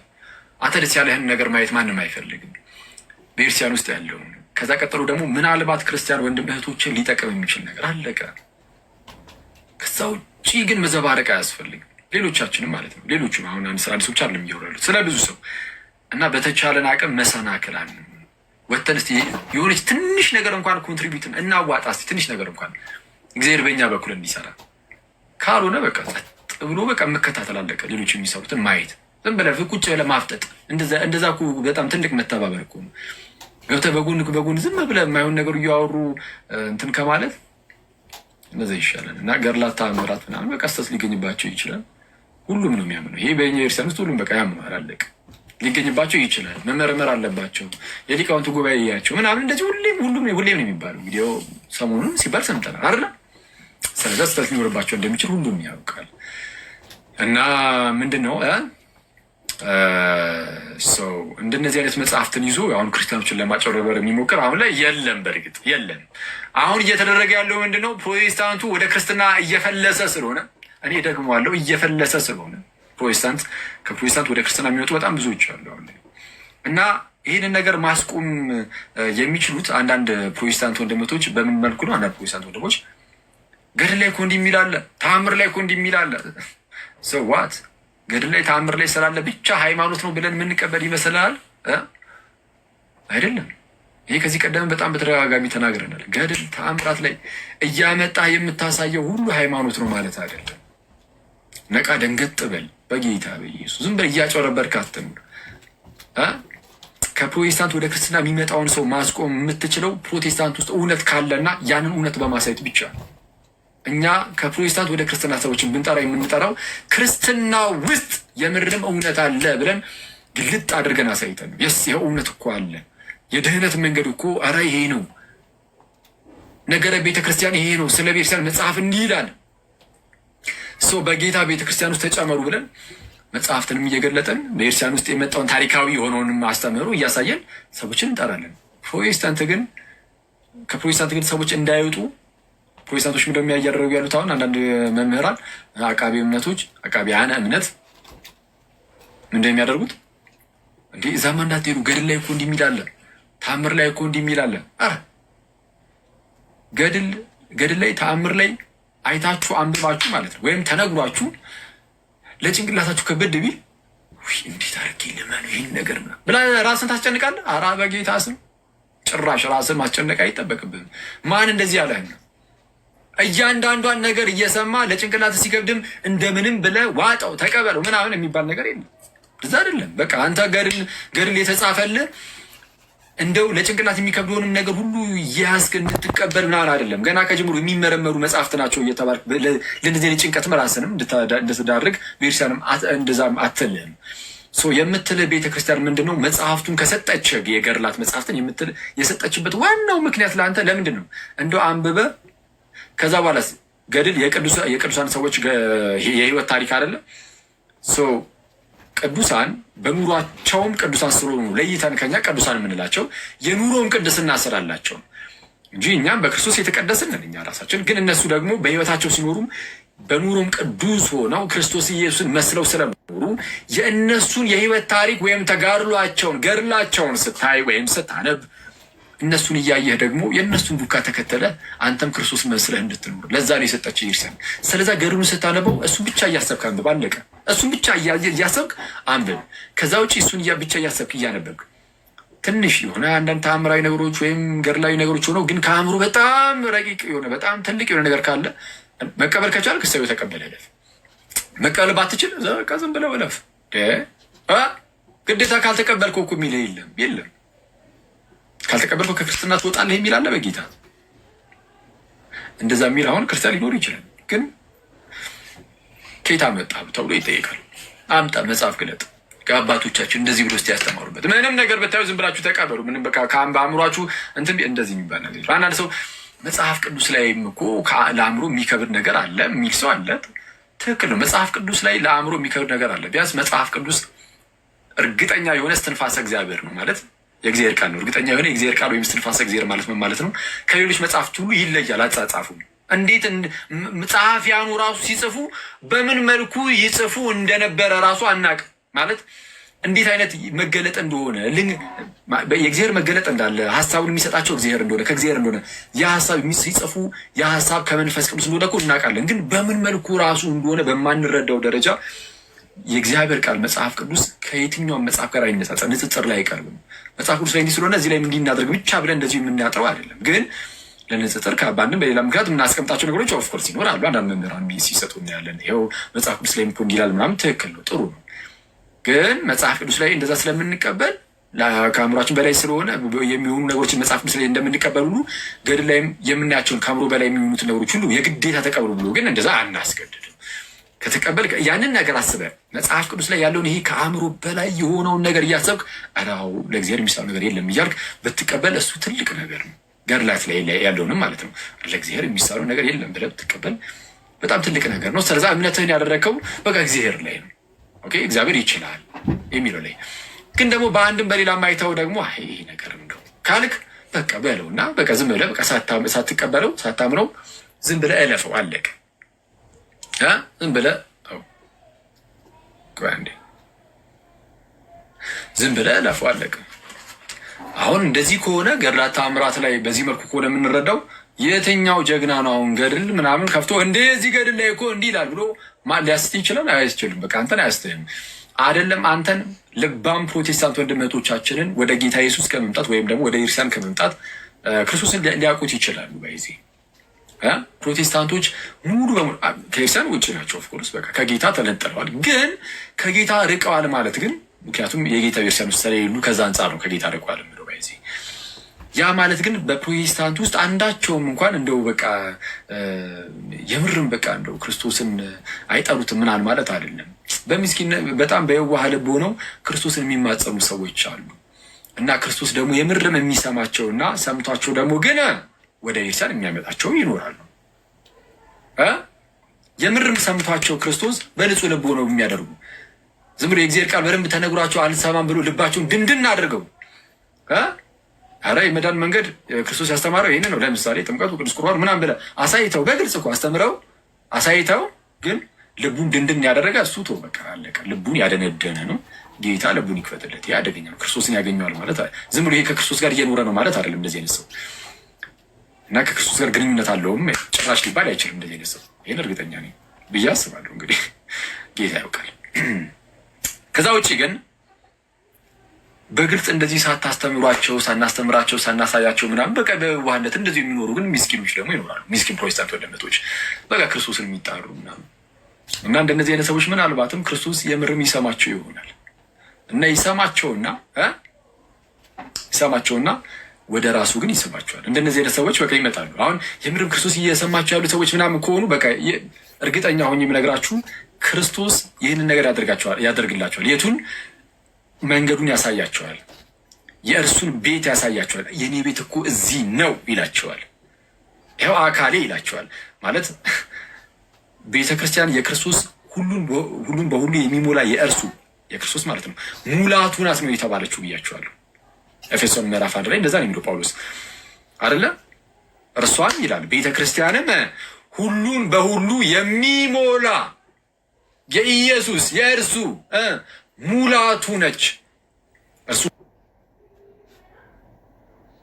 አንተ ደስ ያለህን ነገር ማየት ማንም አይፈልግም በኤርሲያን ውስጥ ያለውን። ከዛ ቀጥሎ ደግሞ ምናልባት ክርስቲያን ወንድም እህቶችን ሊጠቅም የሚችል ነገር አለቀ። ከዛ ውጭ ግን መዘባረቅ አያስፈልግም። ሌሎቻችንም ማለት ነው ሌሎቹም አሁን አንድ ስራ አዲሶች አለም እያወራሉት ስለ ብዙ ሰው እና በተቻለን አቅም መሰናክል አለ ወተን እስቲ የሆነች ትንሽ ነገር እንኳን ኮንትሪቢዩት እናዋጣ። እስቲ ትንሽ ነገር እንኳን እግዚአብሔር በእኛ በኩል እንዲሰራ ካልሆነ በቃ ጸጥ ብሎ በቃ መከታተል አለቀ። ሌሎች የሚሰሩትን ማየት ዝም ብለህ ቁጭ ብለህ ማፍጠጥ እንደዛ እኮ በጣም ትልቅ መተባበር እኮ ነው። ገብተህ በጎን ዝም ብለህ የማይሆን ነገር እያወሩ እንትን ከማለት እንደዛ ይሻላል። እና ገድላት ተአምራት ምናምን በቃ ስህተት ሊገኝባቸው ይችላል። ሁሉም ነው የሚያምነው። ይሄ በእኛ ኤርሲያን ውስጥ ሁሉም በቃ ያምነዋል። አለቀ። ሊገኝባቸው ይችላል። መመርመር አለባቸው። የሊቃውንቱ ጉባኤ ያቸው ምናምን እንደዚህ ሁሉም ነው የሚባለው። ቪዲዮ ሰሞኑን ሲባል ሰምተናል አይደለ? ስለዚ ስህተት ሊኖርባቸው እንደሚችል ሁሉም ያውቃል። እና ምንድን ነው ሰው እንደነዚህ አይነት መጽሐፍትን ይዞ አሁን ክርስቲያኖችን ለማጭበርበር የሚሞክር አሁን ላይ የለም። በእርግጥ የለም። አሁን እየተደረገ ያለው ምንድን ነው? ፕሮቴስታንቱ ወደ ክርስትና እየፈለሰ ስለሆነ እኔ ደግሞ አለው እየፈለሰ ስለሆነ ከፕሮቴስታንት ወደ ክርስትና የሚወጡ በጣም ብዙዎች አሉ አሁን እና ይህንን ነገር ማስቆም የሚችሉት አንዳንድ ፕሮቴስታንት ወንድሞች በምን መልኩ ነው? አንዳንድ ፕሮቴስታንት ወንድሞች ገድል ላይ እኮ እንዲህ የሚል አለ፣ ተአምር ላይ እኮ እንዲህ የሚል አለ። ሰዋት ገድል ላይ ተአምር ላይ ስላለ ብቻ ሃይማኖት ነው ብለን የምንቀበል ይመስላል? አይደለም። ይሄ ከዚህ ቀደም በጣም በተደጋጋሚ ተናግረናል። ገድል ተአምራት ላይ እያመጣ የምታሳየው ሁሉ ሃይማኖት ነው ማለት አይደለም። ነቃ ደንገጥ በል በጌታ በኢየሱስ። ዝም በል እያጨረበርክ አትኑር። ከፕሮቴስታንት ወደ ክርስትና የሚመጣውን ሰው ማስቆም የምትችለው ፕሮቴስታንት ውስጥ እውነት ካለና ያንን እውነት በማሳየት ብቻ ነው። እኛ ከፕሮቴስታንት ወደ ክርስትና ሰዎችን ብንጠራ የምንጠራው ክርስትና ውስጥ የምርም እውነት አለ ብለን ግልጥ አድርገን አሳይተን ነው። የስ ይኸው እውነት እኮ አለ፣ የድህነት መንገድ እኮ ኧረ ይሄ ነው፣ ነገረ ቤተክርስቲያን ይሄ ነው፣ ስለ ቤተክርስቲያን መጽሐፍ እንዲህ ይላል፣ ሰው በጌታ ቤተክርስቲያን ውስጥ ተጨመሩ ብለን መጽሐፍትንም እየገለጠን በኤርሲያን ውስጥ የመጣውን ታሪካዊ የሆነውንም አስተምህሮ እያሳየን ሰዎችን እንጠራለን። ከፕሮቴስታንት ግን ሰዎች እንዳይወጡ ፕሮቴስታንቶች ምንድነው የሚያደርጉ ያሉት? አሁን አንዳንድ መምህራን አቃቢያነ እምነት ምንድነው የሚያደርጉት? እንዴ እዛማ እንዳትሄዱ፣ ገድል ላይ እኮ እንዲህ የሚል አለ፣ ተአምር ላይ እኮ እንዲህ የሚል አለ። ገድል ላይ ተአምር ላይ አይታችሁ አንብባችሁ ማለት ነው፣ ወይም ተነግሯችሁ ለጭንቅላታችሁ ከበድ ቢል እንዴት አድርጌ ልመኑ ይህን ነገር ብለህ ራስን ታስጨንቃለህ። ኧረ በጌታ ስም ጭራሽ ራስን ማስጨነቅ አይጠበቅብህም። ማን እንደዚህ ያለህ ነው? እያንዳንዷን ነገር እየሰማ ለጭንቅላት ሲከብድም እንደምንም ብለህ ዋጠው ተቀበለው ምናምን የሚባል ነገር የለም። እዛ አይደለም። በቃ አንተ ገድል የተጻፈልህ እንደው ለጭንቅላት የሚከብደውንም ነገር ሁሉ እያያዝክ እንድትቀበል ምናምን አይደለም። ገና ከጅምሩ የሚመረመሩ መጽሐፍት ናቸው እየተባልክ ለእንደዚህ ጭንቀት ራስንም እንድትዳርግ ቤተክርስቲያንም እንደዛም አትልህም። የምትልህ ቤተክርስቲያን ምንድን ነው? መጽሐፍቱን ከሰጠች የገድላት መጽሐፍትን የሰጠችበት ዋናው ምክንያት ለአንተ ለምንድን ነው? እንደው አንብበህ ከዛ በኋላ ገድል የቅዱሳን ሰዎች የህይወት ታሪክ አይደለም። ቅዱሳን በኑሯቸውም ቅዱሳን ስለሆኑ ለይተን ከኛ ቅዱሳን የምንላቸው የኑሮም ቅድስና ስላላቸው እንጂ እኛም በክርስቶስ የተቀደስን እኛ ራሳችን። ግን እነሱ ደግሞ በህይወታቸው ሲኖሩም በኑሮም ቅዱስ ሆነው ክርስቶስ ኢየሱስን መስለው ስለኖሩ የእነሱን የህይወት ታሪክ ወይም ተጋድሏቸውን ገድላቸውን ስታይ ወይም ስታነብ እነሱን እያየህ ደግሞ የእነሱን ዱካ ተከተለ አንተም ክርስቶስ መስለህ እንድትኖር ለዛ ነው የሰጠችህ ይርሰን። ስለዛ ገድሉን ስታነበው እሱን ብቻ እያሰብክ አንብብ። አለቀ። እሱን ብቻ እያሰብክ አንብብ። ከዛ ውጭ እሱን ብቻ እያሰብክ እያነበብክ ትንሽ የሆነ አንዳንድ ተአምራዊ ነገሮች ወይም ገድላዊ ነገሮች ሆነው ግን ከአእምሮ በጣም ረቂቅ የሆነ በጣም ትልቅ የሆነ ነገር ካለ መቀበል ከቻልክ እሰየው ተቀበል እለፍ። መቀበል ባትችል ዝም ብለው እለፍ። ግዴታ ካልተቀበልከው እኮ የሚልህ የለም። ካልተቀበልከው ከክርስትና ትወጣለህ የሚል አለ በጌታ። እንደዛ የሚል አሁን ክርስቲያን ሊኖር ይችላል፣ ግን ከየት አመጣህ ተብሎ ይጠየቃል። አምጣ መጽሐፍ ግለጥ። ከአባቶቻችን እንደዚህ ብሎ ያስተማሩበት ምንም ነገር ብታዩ ዝም ብላችሁ ተቀበሉ። ምንም በቃ በአእምሯችሁ እንትን እንደዚህ የሚባል ነገር አንዳንድ ሰው መጽሐፍ ቅዱስ ላይም እኮ ለአእምሮ የሚከብድ ነገር አለ የሚል ሰው አለ። ትክክል ነው። መጽሐፍ ቅዱስ ላይ ለአእምሮ የሚከብድ ነገር አለ። ቢያንስ መጽሐፍ ቅዱስ እርግጠኛ የሆነ እስትንፋሰ እግዚአብሔር ነው ማለት የእግዚአብሔር ቃል ነው። እርግጠኛ የሆነ የእግዚአብሔር ቃል ወይም እስትንፋሰ እግዚአብሔር ማለት ምን ማለት ነው? ከሌሎች መጽሐፍት ሁሉ ይለያል አጻጻፉ። እንዴት ጸሐፊያኑ ራሱ ሲጽፉ በምን መልኩ ይጽፉ እንደነበረ ራሱ አናውቅም። ማለት እንዴት አይነት መገለጥ እንደሆነ የእግዚአብሔር መገለጥ እንዳለ ሀሳቡን የሚሰጣቸው እግዚአብሔር እንደሆነ ከእግዚአብሔር እንደሆነ የሀሳብ ሲጽፉ የሀሳብ ከመንፈስ ቅዱስ እንደሆነ እኮ እናውቃለን። ግን በምን መልኩ ራሱ እንደሆነ በማንረዳው ደረጃ የእግዚአብሔር ቃል መጽሐፍ ቅዱስ ከየትኛውም መጽሐፍ ጋር አይነጻጸር፣ ንጽጽር ላይ አይቀርብም። መጽሐፍ ቅዱስ ላይ እንዲህ ስለሆነ እዚህ ላይ እንዲህ እናደርግ ብቻ ብለን እንደዚሁ የምናጠው አይደለም። ግን ለንጽጽር በአንድም በሌላ ምክንያት የምናስቀምጣቸው ነገሮች ኦፍኮርስ ይኖራሉ። አንዳንድ መምህራን ሲሰጡ እናያለን። ይኸው መጽሐፍ ቅዱስ ላይ እንዲህ ይላል ምናምን፣ ትክክል ነው፣ ጥሩ ነው። ግን መጽሐፍ ቅዱስ ላይ እንደዛ ስለምንቀበል ከአእምሯችን በላይ ስለሆነ የሚሆኑ ነገሮችን መጽሐፍ ቅዱስ ላይ እንደምንቀበል ሁሉ ገድል ላይም የምናያቸውን ከአእምሮ በላይ የሚሆኑትን ነገሮች ሁሉ የግዴታ ተቀብሉ ብሎ ግን እንደዛ አናስገድድም። ከተቀበል ያንን ነገር አስበህ መጽሐፍ ቅዱስ ላይ ያለውን ይሄ ከአእምሮ በላይ የሆነውን ነገር እያሰብክ አዎ ለእግዚአብሔር የሚሳነው ነገር የለም እያልክ ብትቀበል እሱ ትልቅ ነገር ነው። ገድላት ላይ ያለውንም ማለት ነው ለእግዚአብሔር የሚሳነው ነገር የለም ብለህ ብትቀበል በጣም ትልቅ ነገር ነው። ስለዛ እምነትህን ያደረግከው በቃ እግዚአብሔር ላይ ነው። ኦኬ እግዚአብሔር ይችላል የሚለው ላይ ግን ደግሞ በአንድም በሌላ ማይተው ደግሞ ይሄ ነገር እንደው ካልክ በቃ በለው እና በቃ ዝም ብለህ በቃ ሳትቀበለው ሳታምነው ዝም ብለህ እለፈው። አለቀ። ዝም ብለህ ዝም ብለህ እለፈው። አለቀ። አሁን እንደዚህ ከሆነ ገድላት ተአምራት ላይ በዚህ መልኩ ከሆነ የምንረዳው የትኛው ጀግና ነው አሁን ገድል ምናምን ከፍቶ እንደዚህ ገድል ላይ እኮ እንዲህ ይላል ብሎ ሊያስት ይችላል? አያስችልም። በቃ አንተን አያስትህም። አይደለም አንተን ልባም ፕሮቴስታንት ወንድመቶቻችንን ወደ ጌታ ኢየሱስ ከመምጣት ወይም ደግሞ ወደ ኢርሳን ከመምጣት ክርስቶስን ሊያውቁት ይችላሉ። በዚህ ፕሮቴስታንቶች ሙሉ በሙሉ ከኢርሳን ውጭ ናቸው። ኦፍኮርስ በቃ ከጌታ ተነጥለዋል። ግን ከጌታ ርቀዋል ማለት ግን ምክንያቱም የጌታ ኢርሳን ውስጥ ስለሌሉ ከዛ አንጻር ነው ከጌታ ርቀዋል የሚለው። በዚህ ያ ማለት ግን በፕሮቴስታንት ውስጥ አንዳቸውም እንኳን እንደው በቃ የምርም በቃ እንደው ክርስቶስን አይጠሩትም ምናምን ማለት አይደለም። በምስኪን በጣም በየዋህ ልብ ሆነው ክርስቶስን የሚማጸኑ ሰዎች አሉ እና ክርስቶስ ደግሞ የምርም የሚሰማቸውና ሰምቷቸው ደግሞ ግን ወደ ኢርሳን የሚያመጣቸው ይኖራሉ። የምርም ሰምቷቸው ክርስቶስ በንጹህ ልብ ሆነው የሚያደርጉ ዝም ብሎ የእግዚአብሔር ቃል በደንብ ተነግሯቸው አልሰማም ብሎ ልባቸውን ድንድን አድርገው አረ የመዳን መንገድ ክርስቶስ ያስተማረው ይህን ነው። ለምሳሌ ጥምቀቱ፣ ቅዱስ ቁርባን ምናምን ብለህ አሳይተው በግልጽ እኮ አስተምረው አሳይተው ግን ልቡን ድንድን ያደረገ እሱ ተው በቃ አለቀ። ልቡን ያደነደነ ነው። ጌታ ልቡን ይክፈትለት። ያ አደገኛ ነው። ክርስቶስን ያገኘዋል ማለት ዝም ብሎ ይሄ ከክርስቶስ ጋር እየኖረ ነው ማለት አይደለም። እንደዚህ አይነት ሰው እና ከክርስቶስ ጋር ግንኙነት አለውም ጭራሽ ሊባል አይችልም እንደዚህ አይነት ሰው። ይህን እርግጠኛ ነኝ ብዬ አስባለሁ። እንግዲህ ጌታ ያውቃል። ከዛ ውጭ ግን በግልጽ እንደዚህ ሳታስተምሯቸው ሳናስተምራቸው ሳናሳያቸው ምናምን በቃ በዋህነት እንደዚህ የሚኖሩ ግን ሚስኪኖች ደግሞ ይኖራሉ። ሚስኪን ፕሮቴስታንት ወንድሞች በቃ ክርስቶስን የሚጣሩ ምናምን እና እንደነዚህ አይነት ሰዎች ምናልባትም ክርስቶስ የምርም ይሰማቸው ይሆናል እና ይሰማቸውና ወደ ራሱ ግን ይስባቸዋል። እንደነዚህ አይነት ሰዎች በቃ ይመጣሉ። አሁን የምርም ክርስቶስ እየሰማቸው ያሉ ሰዎች ምናምን ከሆኑ በቃ እርግጠኛ ሆኜ የምነግራችሁ ክርስቶስ ይህንን ነገር ያደርግላቸዋል። የቱን መንገዱን ያሳያቸዋል። የእርሱን ቤት ያሳያቸዋል። የኔ ቤት እኮ እዚህ ነው ይላቸዋል። ይኸው አካሌ ይላቸዋል። ማለት ቤተ ክርስቲያን የክርስቶስ ሁሉን በሁሉ የሚሞላ የክርስቶስ ማለት ነው ሙላቱ ናት ነው የተባለችው ብያቸዋለሁ። ኤፌሶን ምዕራፍ 1 ላይ እንደዛ ነው የሚለው ጳውሎስ አይደለ? እርሷን ይላል ቤተ ክርስቲያንም ሁሉን በሁሉ የሚሞላ የኢየሱስ የእርሱ ሙላቱ ነች። እርሱ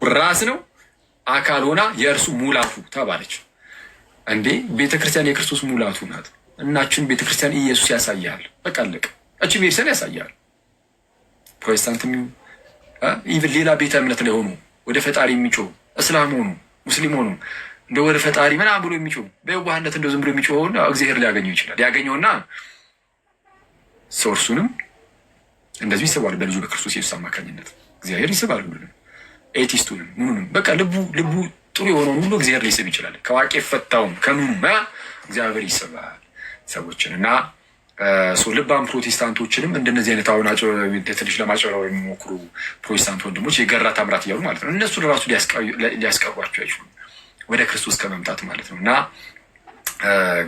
ራስ ነው፣ አካል ሆና የእርሱ ሙላቱ ተባለች። እንዴ ቤተክርስቲያን የክርስቶስ ሙላቱ ናት። እናችን ቤተክርስቲያን ኢየሱስ ያሳያል። በቃ አለቀ። እቺ ቤተክርስቲያን ያሳያል። ፕሮቴስታንትም ኢቭን ሌላ ቤተ እምነት ላይ ሆኑ ወደ ፈጣሪ የሚጮሁ እስላም ሆኑ ሙስሊም ሆኑ እንደ ወደ ፈጣሪ ምናምን ብሎ የሚጮሁ በየዋህነት እንደው ዝም ብሎ የሚጮኸውን እግዚአብሔር ሊያገኘው ይችላል። ያገኘውና ሶርሱንም እንደዚህ ይስባል። በልጁ በክርስቶስ ኢየሱስ አማካኝነት እግዚአብሔር ይስባል። ሁሉንም ኤቲስቱንም ምኑንም በቃ ልቡ ጥሩ የሆነውን ሁሉ እግዚአብሔር ሊስብ ይችላል። ከዋቄ ፈታውም ከምኑም እግዚአብሔር ይስባል ሰዎችን እና ልባም ፕሮቴስታንቶችንም እንደነዚህ አይነት አሁን ትንሽ ለማጭበርበር የሚሞክሩ ፕሮቴስታንት ወንድሞች የገራ ታምራት እያሉ ማለት ነው እነሱ ለራሱ ሊያስቀሯቸው አይችሉም ወደ ክርስቶስ ከመምጣት ማለት ነው። እና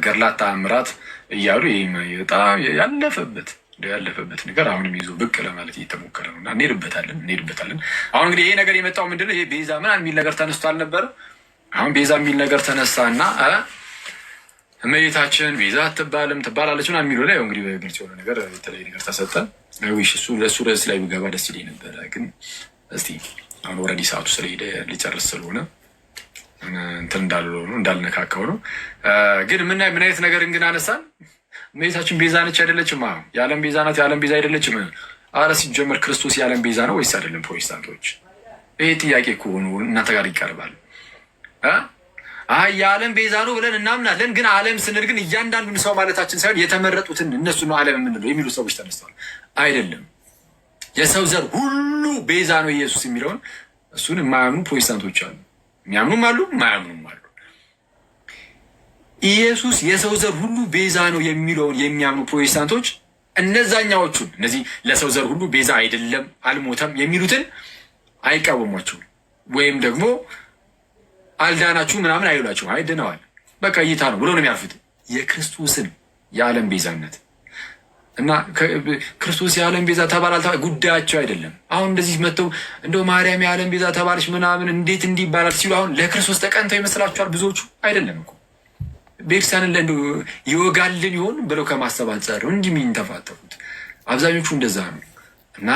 ገርላት ታምራት እያሉ በጣም ያለፈበት ነገር አሁንም ይዞ ብቅ ለማለት እየተሞከረ ነው እና እንሄድበታለን። አሁን እንግዲህ ይሄ ነገር የመጣው ምንድነው? ይሄ ቤዛ ምናምን የሚል ነገር ተነስቶ አልነበረ? አሁን ቤዛ የሚል ነገር ተነሳና እመቤታችን ቤዛ ትባላለች ምናምን የሚለው ላይ እንግዲህ በግልጽ የሆነ ነገር የተለያየ ነገር ተሰጠ። ለእሱ ርዕስ ላይ ብገባ ደስ ይለኝ ነበረ፣ ግን እስቲ አሁን ወረዲ ሰዓቱ ስለሄደ ሊጨርስ ስለሆነ እንትን እንዳልነካካው ነው። ግን ምን አይነት ነገር ግን አነሳን? እመቤታችን ቤዛ ነች አይደለችም? የዓለም ቤዛ ናት፣ የዓለም ቤዛ አይደለችም? አረ ሲጀመር ክርስቶስ የዓለም ቤዛ ነው ወይስ አይደለም? ፕሮቴስታንቶች ይሄ ጥያቄ ከሆኑ እናንተ ጋር ይቀርባል። የዓለም ቤዛ ነው ብለን እናምናለን፣ ግን ዓለም ስንል ግን እያንዳንዱን ሰው ማለታችን ሳይሆን የተመረጡትን እነሱ ነው ዓለም የምንለው የሚሉ ሰዎች ተነስተዋል። አይደለም፣ የሰው ዘር ሁሉ ቤዛ ነው ኢየሱስ የሚለውን እሱን የማያምኑ ፕሮቴስታንቶች አሉ። የሚያምኑም አሉ፣ የማያምኑም አሉ። ኢየሱስ የሰው ዘር ሁሉ ቤዛ ነው የሚለውን የሚያምኑ ፕሮቴስታንቶች እነዛኛዎቹን እነዚህ ለሰው ዘር ሁሉ ቤዛ አይደለም አልሞተም የሚሉትን አይቃወሟቸውም፣ ወይም ደግሞ አልዳናችሁ ምናምን አይሏቸው። አይድነዋል በቃ እይታ ነው ብሎ ነው የሚያልፉት የክርስቶስን የዓለም ቤዛነት እና ክርስቶስ የዓለም ቤዛ ተባላል ጉዳያቸው አይደለም። አሁን እንደዚህ መጥተው እንደው ማርያም የዓለም ቤዛ ተባለች ምናምን እንዴት እንዲህ ይባላል ሲሉ አሁን ለክርስቶስ ተቀንተው ይመስላችኋል? ብዙዎቹ አይደለም እኮ ቤተክርስቲያንን ለእንደ ይወጋልን ይሆን ብለው ከማሰብ አንጻር እንዲህ የሚንተፋተፉት አብዛኞቹ እንደዛ ነው እና